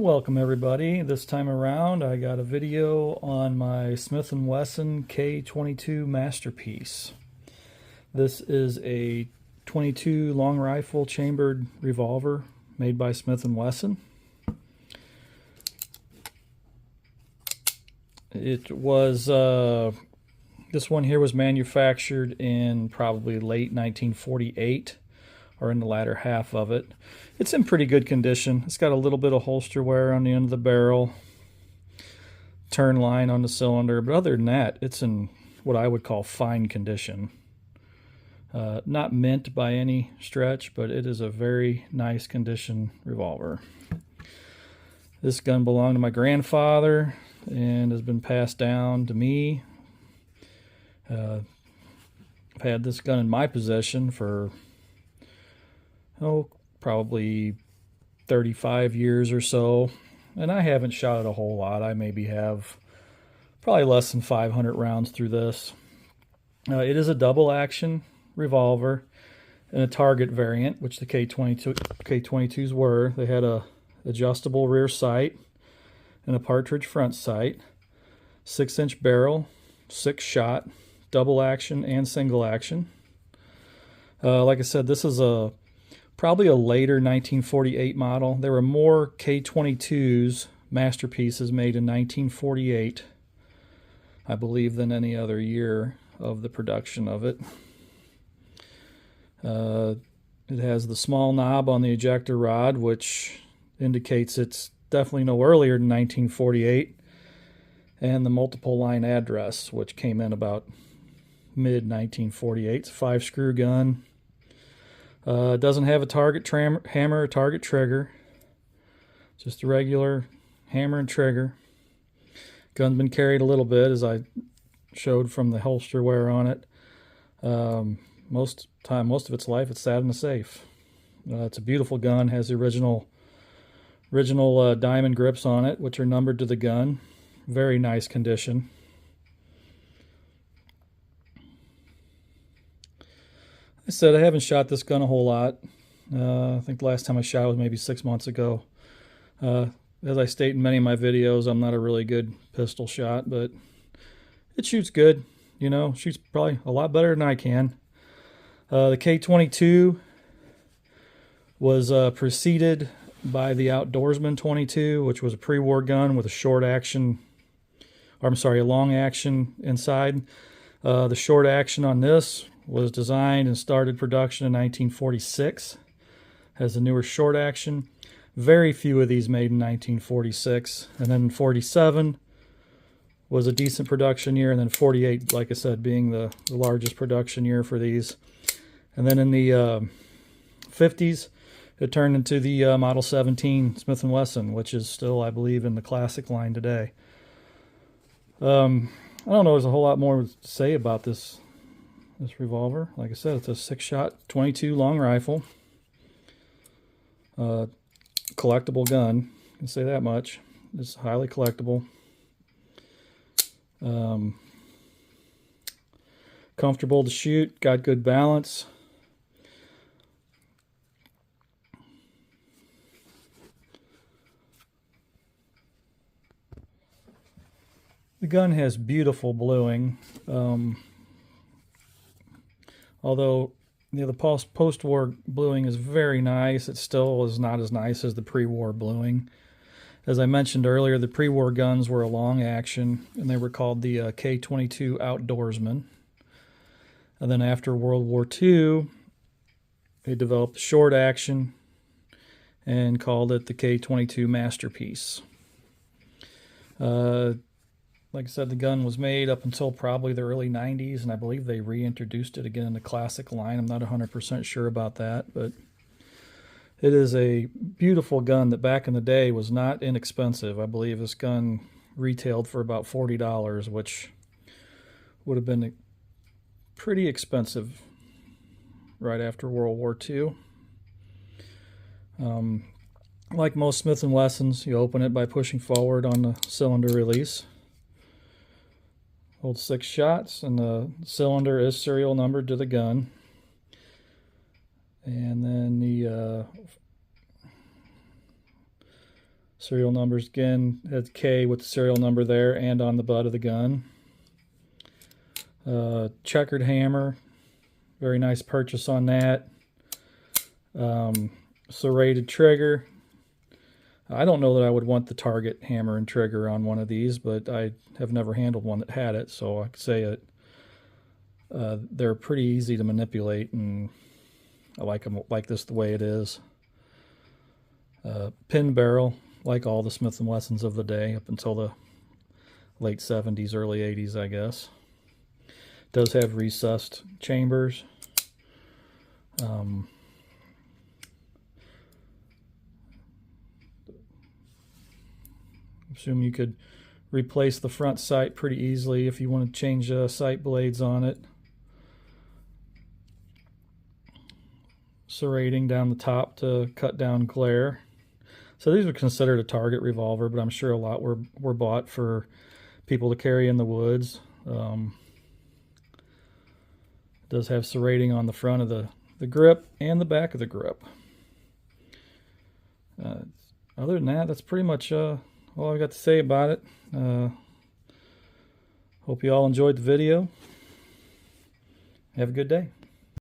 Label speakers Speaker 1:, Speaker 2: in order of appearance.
Speaker 1: Welcome everybody. This time around I got a video on my Smith & Wesson K22 masterpiece. This is a 22 long rifle chambered revolver made by Smith & Wesson. It was this one here was manufactured in probably late 1948 or in the latter half of it. It's in pretty good condition. It's got a little bit of holster wear on the end of the barrel, turn line on the cylinder, but other than that, it's in what I would call fine condition. Not mint by any stretch, but it is a very nice condition revolver. This gun belonged to my grandfather and has been passed down to me. I've had this gun in my possession for probably 35 years or so, and I haven't shot it a whole lot. I maybe have probably less than 500 rounds through this. It is a double action revolver and a target variant, which the K22s were. They had a adjustable rear sight and a partridge front sight, 6-inch barrel, 6-shot, double action and single action. Like I said, this is probably a later 1948 model. There were more K22s, masterpieces, made in 1948, I believe, than any other year of the production of it. It has the small knob on the ejector rod, which indicates it's definitely no earlier than 1948, and the multiple line address, which came in about mid-1948. It's a 5-screw gun. It doesn't have a target hammer or target trigger, just a regular hammer and trigger. Gun's been carried a little bit, as I showed from the holster wear on it. Most of its life it's sat in a safe. It's a beautiful gun, has the original diamond grips on it, which are numbered to the gun. Very nice condition. I said I haven't shot this gun a whole lot. I think the last time I shot was maybe 6 months ago. As I state in many of my videos, I'm not a really good pistol shot, but it shoots good. You know, shoots probably a lot better than I can. The K22 was preceded by the Outdoorsman 22, which was a pre-war gun with a a long action inside. The short action on this was designed and started production in 1946. Has a newer short action. Very few of these made in 1946. And then 47 was a decent production year, and then 48, like I said, being the largest production year for these. And then in the 50s, it turned into the Model 17 Smith & Wesson, which is still, I believe, in the classic line today. I don't know, there's a whole lot more to say about this revolver. Like I said, it's a 6-shot 22 long rifle. Collectible gun, I can say that much. It's highly collectible. Comfortable to shoot, got good balance. The gun has beautiful bluing. Although the post-war bluing is very nice, it still is not as nice as the pre-war bluing. As I mentioned earlier, the pre-war guns were a long action, and they were called the K22 Outdoorsman. And then after World War II, they developed short action and called it the K22 Masterpiece. Like I said, the gun was made up until probably the early 90s, and I believe they reintroduced it again in the classic line. I'm not 100% sure about that, but it is a beautiful gun that back in the day was not inexpensive. I believe this gun retailed for about $40, which would have been pretty expensive right after World War II. Like most Smith & Wessons, you open it by pushing forward on the cylinder release. Holds 6 shots, and the cylinder is serial numbered to the gun. And then the Serial numbers again, has K with the serial number there and on the butt of the gun. Checkered hammer, very nice purchase on that. Serrated trigger. I don't know that I would want the target hammer and trigger on one of these, but I have never handled one that had it, so I could say it. They're pretty easy to manipulate, and I like them like this the way it is. Pin barrel, like all the Smith & Wessons of the day, up until the late 70s, early 80s, I guess. Does have recessed chambers. Assume you could replace the front sight pretty easily if you want to change sight blades on it. Serrating down the top to cut down glare. So these are considered a target revolver, but I'm sure a lot were bought for people to carry in the woods. It does have serrating on the front of the grip and the back of the grip. Other than that, that's pretty much all I've got to say about it. Hope you all enjoyed the video. Have a good day.